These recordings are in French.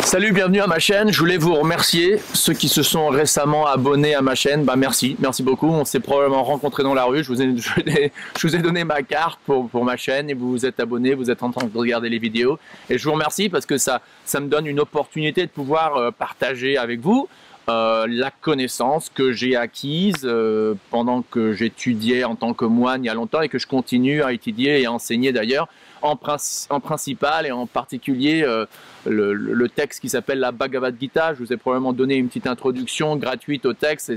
Salut, bienvenue à ma chaîne. Je voulais vous remercier, ceux qui se sont récemment abonnés à ma chaîne. Bah merci beaucoup. On s'est probablement rencontrés dans la rue. Je vous ai donné ma carte pour ma chaîne et vous vous êtes abonnés, vous êtes en train de regarder les vidéos. Et je vous remercie parce que ça me donne une opportunité de pouvoir partager avec vous la connaissance que j'ai acquise pendant que j'étudiais en tant que moine il y a longtemps et que je continue à étudier et à enseigner d'ailleurs, en principal et en particulier le texte qui s'appelle la Bhagavad Gita. Je vous ai probablement donné une petite introduction gratuite au texte.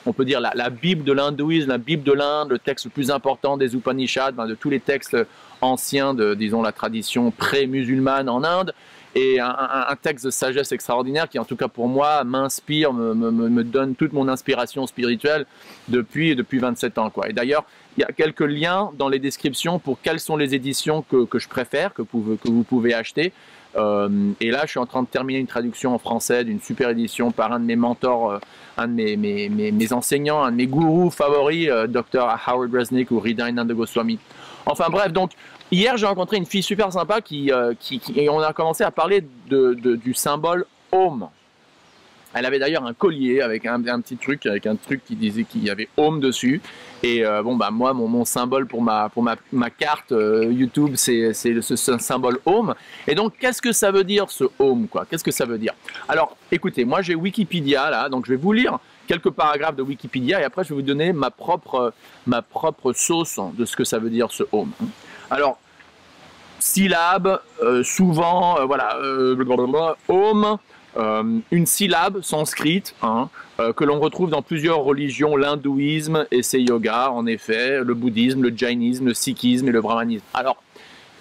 On peut dire la Bible de l'hindouisme, la Bible de l'Inde, le texte le plus important des Upanishads, de tous les textes anciens de, disons, la tradition pré-musulmane en Inde. Et un texte de sagesse extraordinaire qui, en tout cas pour moi, m'inspire, me donne toute mon inspiration spirituelle depuis 27 ans, quoi. Et d'ailleurs, il y a quelques liens dans les descriptions pour quelles sont les éditions que je préfère, que vous pouvez acheter. Et là, je suis en train de terminer une traduction en français d'une super édition par un de mes mentors, un de mes enseignants, un de mes gourous favoris, Dr. Howard Resnick ou Hridayananda Goswami. Enfin bref, donc hier j'ai rencontré une fille super sympa et on a commencé à parler du symbole Om. Elle avait d'ailleurs un collier avec un petit truc, avec un truc qui disait qu'il y avait Om dessus. Et bon bah moi mon symbole pour ma carte YouTube c'est ce symbole Om. Et donc qu'est-ce que ça veut dire ce Om, quoi? Qu'est-ce que ça veut dire? Alors écoutez, moi j'ai Wikipédia là, donc je vais vous lire quelques paragraphes de Wikipédia et après je vais vous donner ma propre sauce de ce que ça veut dire ce Om. Alors syllabe, souvent voilà, Om. Une syllabe sanscrite que l'on retrouve dans plusieurs religions, l'hindouisme et ses yogas, en effet, le bouddhisme, le jainisme, le sikhisme et le brahmanisme. Alors,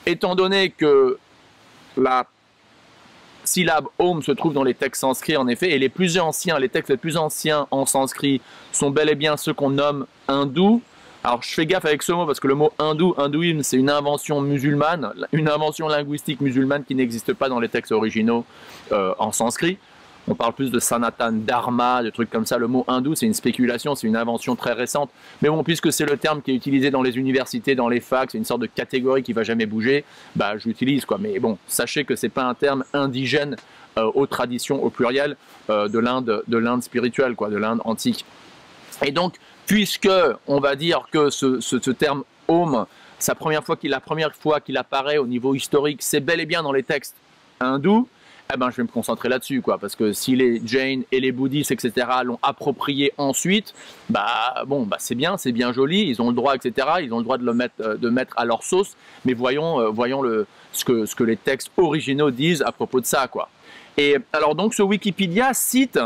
étant donné que la syllabe Om se trouve dans les textes sanscrits, en effet, et les textes les plus anciens en sanskrit sont bel et bien ceux qu'on nomme hindous. Alors, je fais gaffe avec ce mot parce que le mot hindouisme, c'est une invention musulmane, une invention linguistique musulmane qui n'existe pas dans les textes originaux en sanskrit. On parle plus de Sanatan Dharma, de trucs comme ça. Le mot hindou, c'est une spéculation, c'est une invention très récente. Mais bon, puisque c'est le terme qui est utilisé dans les universités, dans les facs, c'est une sorte de catégorie qui ne va jamais bouger, bah, je l'utilise, quoi. Mais bon, sachez que ce n'est pas un terme indigène aux traditions, au pluriel, de l'Inde spirituelle, quoi, de l'Inde antique. Et donc, puisque on va dire que ce terme Om, la première fois qu'il apparaît au niveau historique, c'est bel et bien dans les textes hindous, eh ben je vais me concentrer là-dessus, quoi, parce que si les Jains et les bouddhistes, etc., l'ont approprié ensuite, bah bon, bah c'est bien joli, ils ont le droit, etc., ils ont le droit de le mettre à leur sauce, mais voyons ce que les textes originaux disent à propos de ça, quoi. Et alors donc ce Wikipédia cite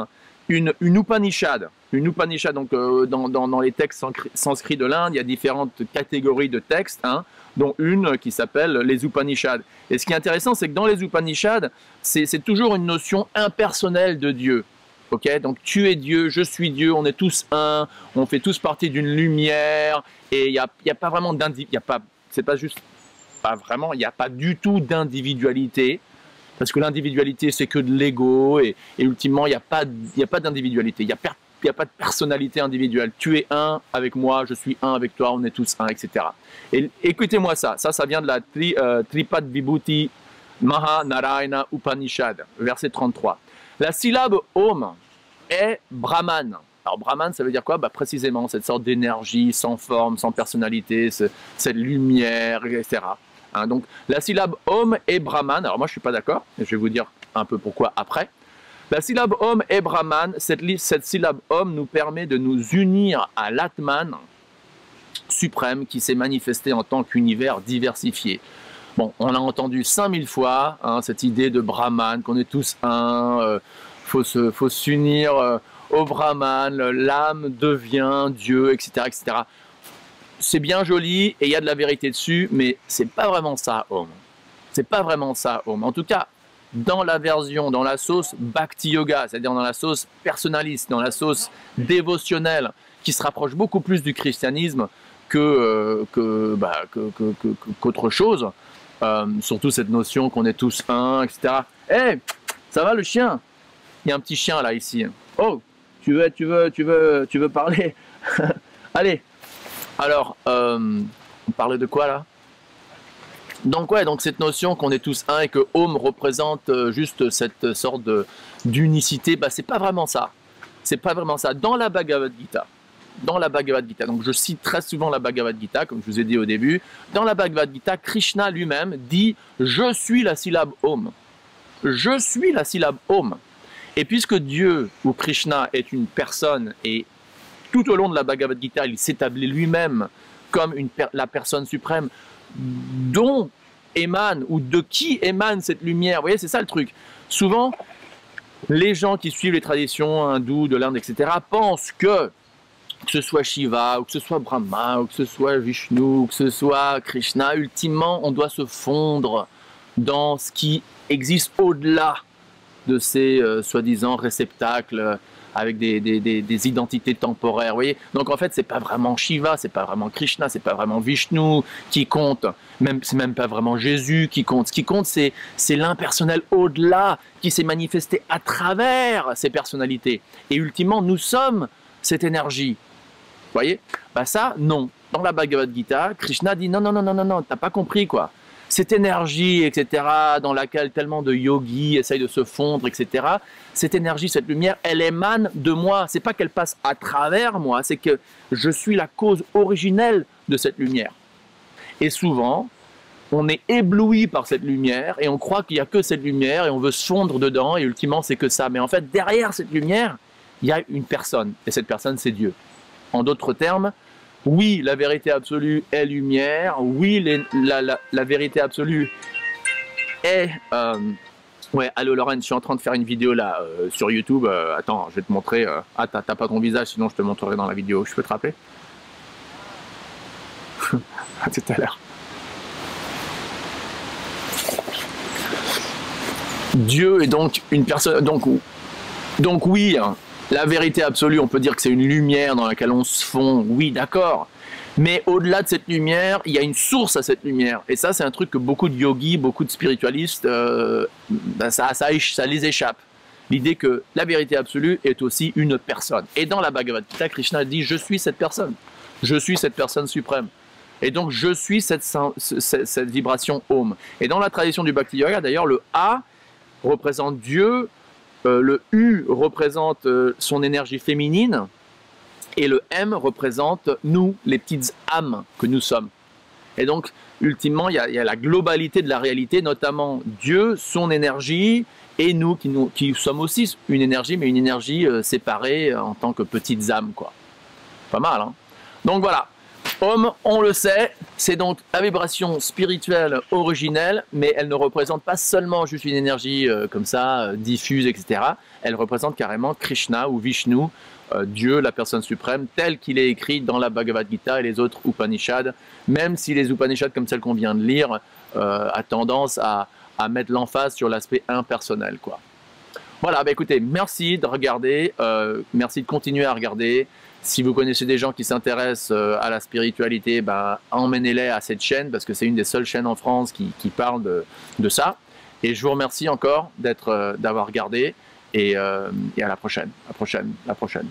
une Upanishad. Une Upanishad, donc dans les textes sanscrits de l'Inde, il y a différentes catégories de textes, dont une qui s'appelle les Upanishads. Et ce qui est intéressant, c'est que dans les Upanishads, c'est toujours une notion impersonnelle de Dieu. Okay, donc tu es Dieu, je suis Dieu, on est tous un, on fait tous partie d'une lumière, et il n'y a pas vraiment il n'y a pas du tout d'individualité. Parce que l'individualité, c'est que de l'ego, et ultimement, il n'y a pas d'individualité, il n'y a pas de personnalité individuelle. Tu es un avec moi, je suis un avec toi, on est tous un, etc. Et écoutez-moi ça vient de la Tripad Vibhuti Maha Narayana Upanishad, verset 33. La syllabe Om est Brahman. Alors Brahman, ça veut dire quoi? Bah, précisément, cette sorte d'énergie sans forme, sans personnalité, cette lumière, etc. Donc la syllabe Om est Brahman. Alors moi je ne suis pas d'accord, je vais vous dire un peu pourquoi après. La syllabe Om est Brahman. Cette syllabe Om nous permet de nous unir à l'Atman suprême qui s'est manifesté en tant qu'univers diversifié. Bon, on a entendu 5000 fois cette idée de Brahman, qu'on est tous un, faut s'unir au Brahman, l'âme devient Dieu, etc., etc. C'est bien joli et il y a de la vérité dessus, mais c'est pas vraiment ça, Om. C'est pas vraiment ça, Om. En tout cas, dans la sauce Bhakti Yoga, c'est-à-dire dans la sauce personnaliste, dans la sauce dévotionnelle, qui se rapproche beaucoup plus du christianisme qu'autre chose. Surtout cette notion qu'on est tous un, etc. Hey, ça va le chien? Il y a un petit chien là ici. Oh, tu veux parler? Allez. Alors, on parlait de quoi là? Donc ouais, donc cette notion qu'on est tous un et que Om représente juste cette sorte d'unicité, bah c'est pas vraiment ça. C'est pas vraiment ça. Dans la Bhagavad Gita, donc je cite très souvent la Bhagavad Gita, comme je vous ai dit au début, dans la Bhagavad Gita, Krishna lui-même dit « Je suis la syllabe Om ». Je suis la syllabe Om. Et puisque Dieu ou Krishna est une personne et tout au long de la Bhagavad Gita, il s'établit lui-même comme la personne suprême dont émane ou de qui émane cette lumière. Vous voyez, c'est ça le truc. Souvent, les gens qui suivent les traditions hindoues de l'Inde, etc., pensent que ce soit Shiva, ou que ce soit Brahma, ou que ce soit Vishnu, ou que ce soit Krishna, ultimement, on doit se fondre dans ce qui existe au-delà de ces soi-disant réceptacles avec des identités temporaires, vous voyez. Donc en fait, c'est pas vraiment Shiva, c'est pas vraiment Krishna, c'est pas vraiment Vishnu qui compte, c'est même pas vraiment Jésus qui compte. Ce qui compte, c'est l'impersonnel au-delà qui s'est manifesté à travers ces personnalités. Et ultimement, nous sommes cette énergie. Vous voyez? Bah ça, non. Dans la Bhagavad Gita, Krishna dit non, non, non, non, non, non, t'as pas compris quoi. Cette énergie, etc., dans laquelle tellement de yogis essayent de se fondre, etc., cette énergie, cette lumière, elle émane de moi. C'est pas qu'elle passe à travers moi, c'est que je suis la cause originelle de cette lumière. Et souvent, on est ébloui par cette lumière et on croit qu'il n'y a que cette lumière et on veut se fondre dedans et ultimement, c'est que ça. Mais en fait, derrière cette lumière, il y a une personne et cette personne, c'est Dieu. En d'autres termes, oui, la vérité absolue est lumière. Oui, la vérité absolue est... Ouais, allô Lorraine, je suis en train de faire une vidéo là sur YouTube. Attends, je vais te montrer. Ah, t'as pas ton visage, sinon je te montrerai dans la vidéo. Je peux te rappeler? À tout à l'heure. Dieu est donc une personne... Donc oui, hein, la vérité absolue, on peut dire que c'est une lumière dans laquelle on se fond. Oui, d'accord. Mais au-delà de cette lumière, il y a une source à cette lumière. Et ça, c'est un truc que beaucoup de yogis, beaucoup de spiritualistes, ça les échappe. L'idée que la vérité absolue est aussi une personne. Et dans la Bhagavad Gita, Krishna dit « Je suis cette personne. Je suis cette personne suprême. » Et donc, je suis cette vibration Om. Et dans la tradition du Bhakti Yoga, d'ailleurs, le A représente Dieu, le U représente son énergie féminine, et le M représente nous, les petites âmes que nous sommes. Et donc, ultimement, il y a la globalité de la réalité, notamment Dieu, son énergie, et nous qui sommes aussi une énergie, mais une énergie séparée en tant que petites âmes, quoi. Pas mal, hein? Donc voilà. Om, on le sait, c'est donc la vibration spirituelle originelle, mais elle ne représente pas seulement juste une énergie comme ça, diffuse, etc. Elle représente carrément Krishna ou Vishnu, Dieu, la personne suprême, tel qu'il est écrit dans la Bhagavad Gita et les autres Upanishads, même si les Upanishads, comme celle qu'on vient de lire, a tendance à mettre l'emphase sur l'aspect impersonnel, quoi. Voilà, bah écoutez, merci de regarder, merci de continuer à regarder. Si vous connaissez des gens qui s'intéressent à la spiritualité, ben, emmenez-les à cette chaîne parce que c'est une des seules chaînes en France qui parle de ça. Et je vous remercie encore d'avoir regardé et à la prochaine, la prochaine.